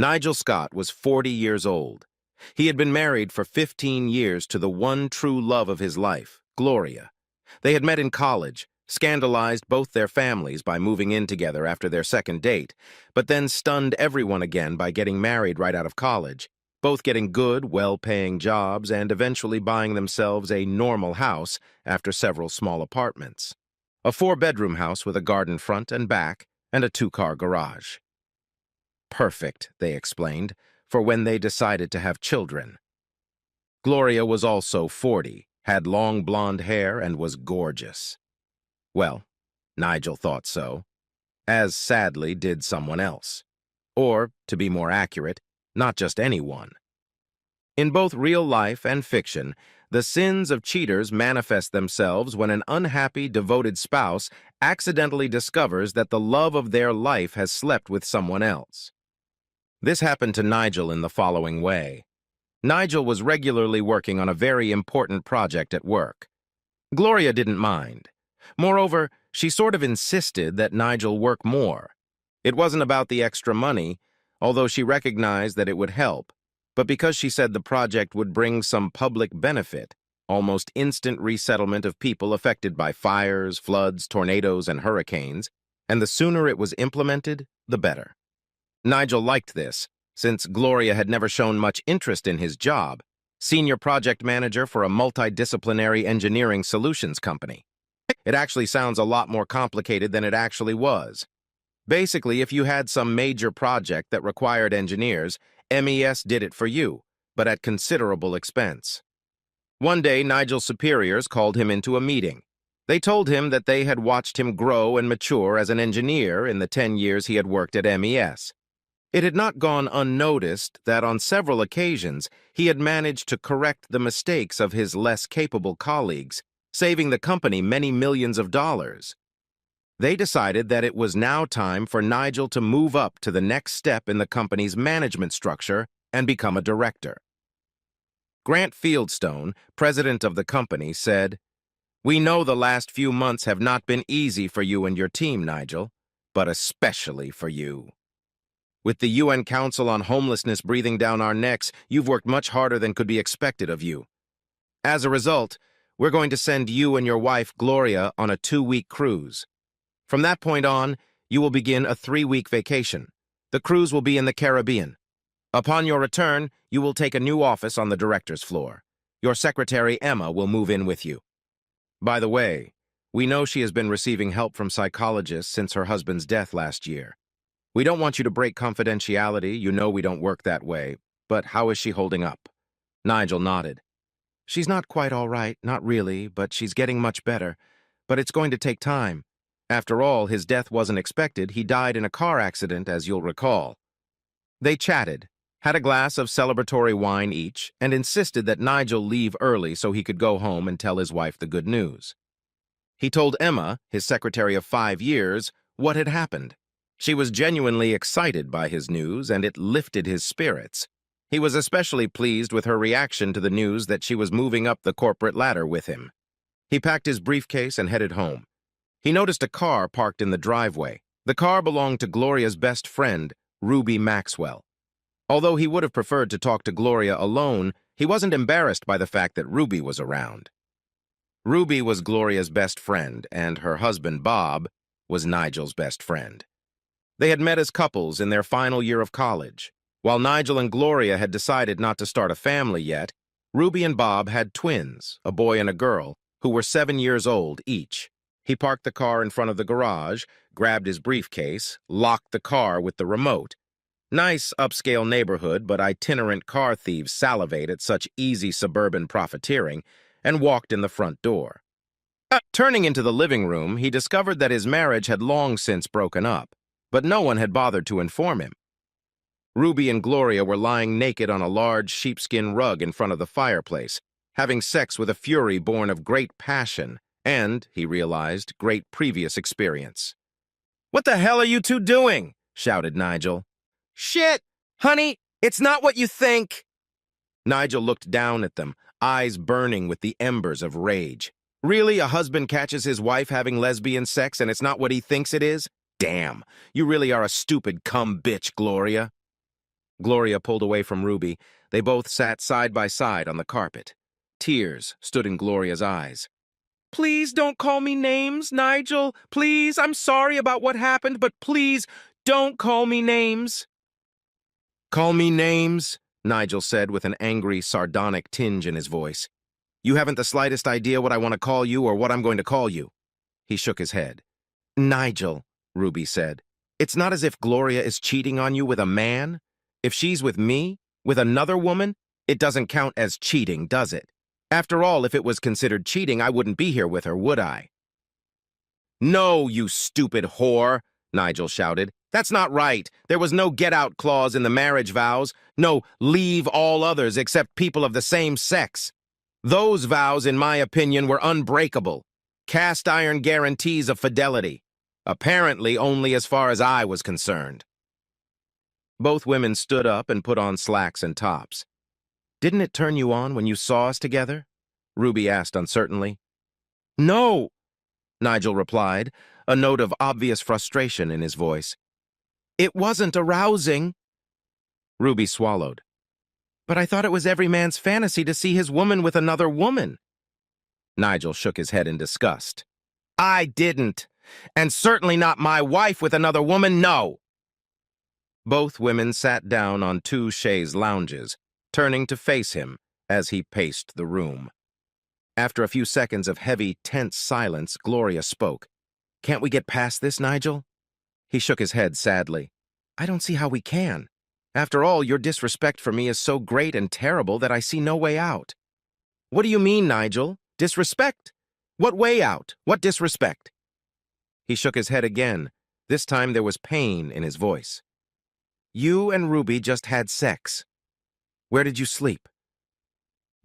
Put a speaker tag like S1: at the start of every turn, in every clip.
S1: Nigel Scott was 40 years old. He had been married for 15 years to the one true love of his life, Gloria. They had met in college, scandalized both their families by moving in together after their second date, but then stunned everyone again by getting married right out of college, both getting good, well-paying jobs and eventually buying themselves a normal house after several small apartments. A 4-bedroom house with a garden front and back and a 2-car garage. Perfect, they explained, for when they decided to have children. Gloria was also 40, had long blonde hair, and was gorgeous. Well, Nigel thought so, as sadly did someone else. Or, to be more accurate, not just anyone. In both real life and fiction, the sins of cheaters manifest themselves when an unhappy, devoted spouse accidentally discovers that the love of their life has slept with someone else. This happened to Nigel in the following way. Nigel was regularly working on a very important project at work. Gloria didn't mind. Moreover, she sort of insisted that Nigel work more. It wasn't about the extra money, although she recognized that it would help, but because she said the project would bring some public benefit, almost instant resettlement of people affected by fires, floods, tornadoes, and hurricanes, and the sooner it was implemented, the better. Nigel liked this, since Gloria had never shown much interest in his job, senior project manager for a multidisciplinary engineering solutions company. It actually sounds a lot more complicated than it actually was. Basically, if you had some major project that required engineers, MES did it for you, but at considerable expense. One day, Nigel's superiors called him into a meeting. They told him that they had watched him grow and mature as an engineer in the 10 years he had worked at MES. It had not gone unnoticed that on several occasions he had managed to correct the mistakes of his less capable colleagues, saving the company many millions of dollars. They decided that it was now time for Nigel to move up to the next step in the company's management structure and become a director. Grant Fieldstone, president of the company, said, "We know the last few months have not been easy for you and your team, Nigel, but especially for you. With the UN Council on Homelessness breathing down our necks, you've worked much harder than could be expected of you. As a result, we're going to send you and your wife, Gloria, on a 2-week cruise. From that point on, you will begin a 3-week vacation. The cruise will be in the Caribbean. Upon your return, you will take a new office on the director's floor. Your secretary, Emma, will move in with you. By the way, we know she has been receiving help from psychologists since her husband's death last year. We don't want you to break confidentiality, you know we don't work that way, but how is she holding up?" Nigel nodded. "She's not quite all right, not really, but she's getting much better. But it's going to take time. After all, his death wasn't expected. He died in a car accident, as you'll recall." They chatted, had a glass of celebratory wine each, and insisted that Nigel leave early so he could go home and tell his wife the good news. He told Emma, his secretary of 5 years, what had happened. She was genuinely excited by his news, and it lifted his spirits. He was especially pleased with her reaction to the news that she was moving up the corporate ladder with him. He packed his briefcase and headed home. He noticed a car parked in the driveway. The car belonged to Gloria's best friend, Ruby Maxwell. Although he would have preferred to talk to Gloria alone, he wasn't embarrassed by the fact that Ruby was around. Ruby was Gloria's best friend, and her husband, Bob, was Nigel's best friend. They had met as couples in their final year of college. While Nigel and Gloria had decided not to start a family yet, Ruby and Bob had twins, a boy and a girl, who were 7 years old each. He parked the car in front of the garage, grabbed his briefcase, locked the car with the remote. Nice upscale neighborhood, but itinerant car thieves salivate at such easy suburban profiteering, and walked in the front door. Turning into the living room, he discovered that his marriage had long since broken up, but no one had bothered to inform him. Ruby and Gloria were lying naked on a large sheepskin rug in front of the fireplace, having sex with a fury born of great passion and, he realized, great previous experience. "What the hell are you two doing?" shouted Nigel. "Shit! Honey, it's not what you think!" Nigel looked down at them, eyes burning with the embers of rage. Really, a husband catches his wife having lesbian sex and it's not what he thinks it is? Damn, you really are a stupid cum bitch, Gloria. Gloria pulled away from Ruby. They both sat side by side on the carpet. Tears stood in Gloria's eyes. "Please don't call me names, Nigel. Please, I'm sorry about what happened, but please don't call me names." "Call me names?" Nigel said with an angry, sardonic tinge in his voice. "You haven't the slightest idea what I want to call you or what I'm going to call you." He shook his head. "Nigel," Ruby said, "it's not as if Gloria is cheating on you with a man. If she's with me, with another woman, it doesn't count as cheating, does it? After all, if it was considered cheating, I wouldn't be here with her, would I?" "No, you stupid whore," Nigel shouted. "That's not right. There was no get-out clause in the marriage vows. No leave all others except people of the same sex. Those vows, in my opinion, were unbreakable. Cast-iron guarantees of fidelity. Apparently only as far as I was concerned." Both women stood up and put on slacks and tops. "Didn't it turn you on when you saw us together?" Ruby asked uncertainly. "No," Nigel replied, a note of obvious frustration in his voice. "It wasn't arousing." Ruby swallowed. "But I thought it was every man's fantasy to see his woman with another woman." Nigel shook his head in disgust. "I didn't. And certainly not my wife with another woman, no." Both women sat down on two chaise lounges, turning to face him as he paced the room. After a few seconds of heavy, tense silence, Gloria spoke. "Can't we get past this, Nigel?" He shook his head sadly. "I don't see how we can. After all, your disrespect for me is so great and terrible that I see no way out." "What do you mean, Nigel? Disrespect? What way out? What disrespect?" He shook his head again. This time there was pain in his voice. "You and Ruby just had sex. Where did you sleep?"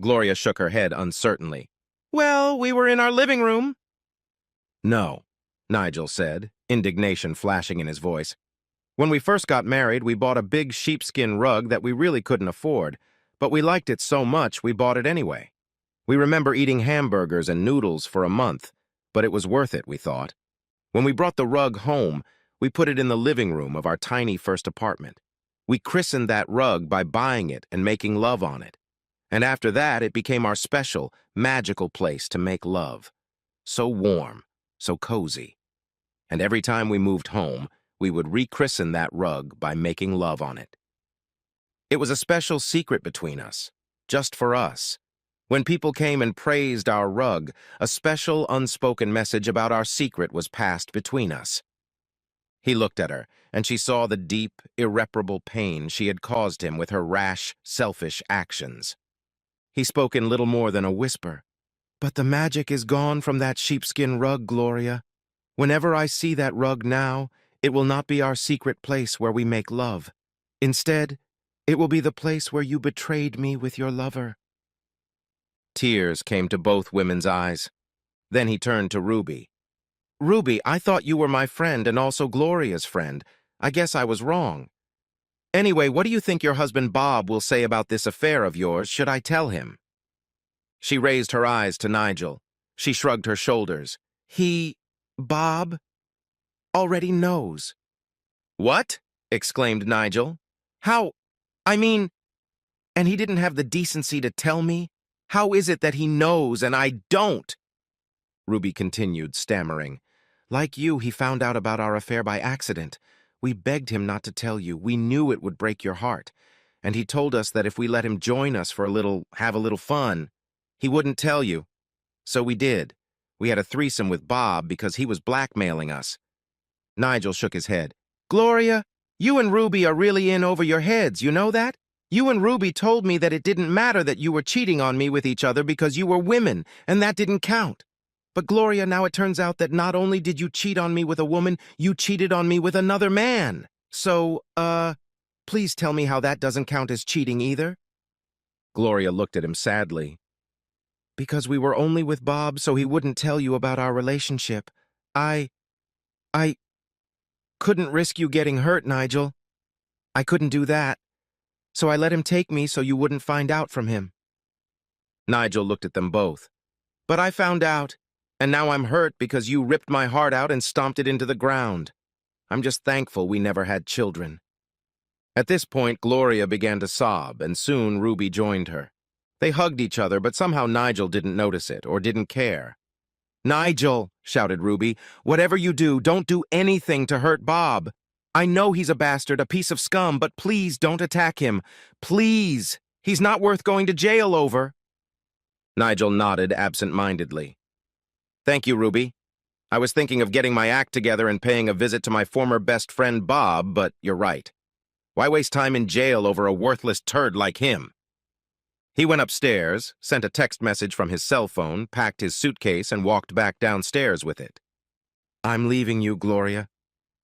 S1: Gloria shook her head uncertainly. "Well, we were in our living room." "No," Nigel said, indignation flashing in his voice. "When we first got married, we bought a big sheepskin rug that we really couldn't afford, but we liked it so much we bought it anyway. We remember eating hamburgers and noodles for a month, but it was worth it, we thought. When we brought the rug home, we put it in the living room of our tiny first apartment. We christened that rug by buying it and making love on it. And after that, it became our special, magical place to make love. So warm, so cozy. And every time we moved home, we would rechristen that rug by making love on it. It was a special secret between us, just for us. When people came and praised our rug, a special unspoken message about our secret was passed between us." He looked at her, and she saw the deep, irreparable pain she had caused him with her rash, selfish actions. He spoke in little more than a whisper. "But the magic is gone from that sheepskin rug, Gloria. Whenever I see that rug now, it will not be our secret place where we make love. Instead, it will be the place where you betrayed me with your lover." Tears came to both women's eyes. Then he turned to Ruby. "Ruby, I thought you were my friend and also Gloria's friend. I guess I was wrong. Anyway, what do you think your husband Bob will say about this affair of yours? Should I tell him?" She raised her eyes to Nigel. She shrugged her shoulders. Bob, already knows." "What?" exclaimed Nigel. "How? I mean, and he didn't have the decency to tell me? How is it that he knows and I don't?" Ruby continued, stammering. "Like you, he found out about our affair by accident. We begged him not to tell you. We knew it would break your heart. And he told us that if we let him join us for have a little fun, he wouldn't tell you. So we did. We had a threesome with Bob because he was blackmailing us." Nigel shook his head. "Gloria, you and Ruby are really in over your heads, you know that? You and Ruby told me that it didn't matter that you were cheating on me with each other because you were women, and that didn't count. But Gloria, now it turns out that not only did you cheat on me with a woman, you cheated on me with another man. So, please tell me how that doesn't count as cheating either?" Gloria looked at him sadly. "Because we were only with Bob so he wouldn't tell you about our relationship. I couldn't risk you getting hurt, Nigel. I couldn't do that. So I let him take me so you wouldn't find out from him." Nigel looked at them both. "But I found out, and now I'm hurt because you ripped my heart out and stomped it into the ground. I'm just thankful we never had children." At this point, Gloria began to sob, and soon Ruby joined her. They hugged each other, but somehow Nigel didn't notice it or didn't care. "Nigel," shouted Ruby, "whatever you do, don't do anything to hurt Bob. I know he's a bastard, a piece of scum, but please don't attack him. Please! He's not worth going to jail over." Nigel nodded absent-mindedly. "Thank you, Ruby. I was thinking of getting my act together and paying a visit to my former best friend Bob, but you're right. Why waste time in jail over a worthless turd like him?" He went upstairs, sent a text message from his cell phone, packed his suitcase, and walked back downstairs with it. "I'm leaving you, Gloria.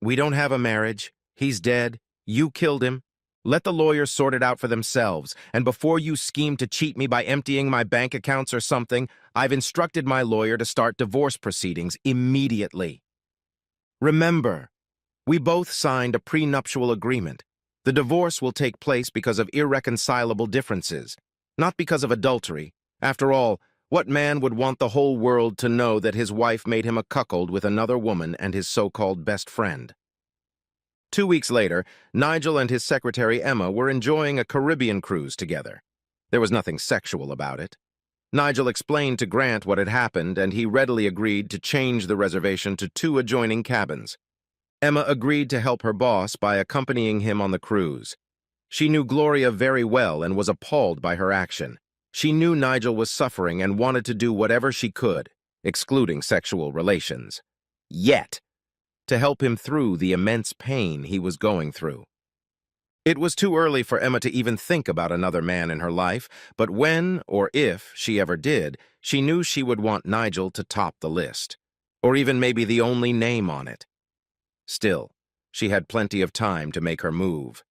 S1: We don't have a marriage. He's dead. You killed him. Let the lawyers sort it out for themselves, and before you scheme to cheat me by emptying my bank accounts or something, I've instructed my lawyer to start divorce proceedings immediately. Remember, we both signed a prenuptial agreement. The divorce will take place because of irreconcilable differences, not because of adultery. After all, what man would want the whole world to know that his wife made him a cuckold with another woman and his so-called best friend?" 2 weeks later, Nigel and his secretary Emma were enjoying a Caribbean cruise together. There was nothing sexual about it. Nigel explained to Grant what had happened, and he readily agreed to change the reservation to 2 adjoining cabins. Emma agreed to help her boss by accompanying him on the cruise. She knew Gloria very well and was appalled by her action. She knew Nigel was suffering and wanted to do whatever she could, excluding sexual relations, yet to help him through the immense pain he was going through. It was too early for Emma to even think about another man in her life, but when, or if, she ever did, she knew she would want Nigel to top the list, or even maybe the only name on it. Still, she had plenty of time to make her move.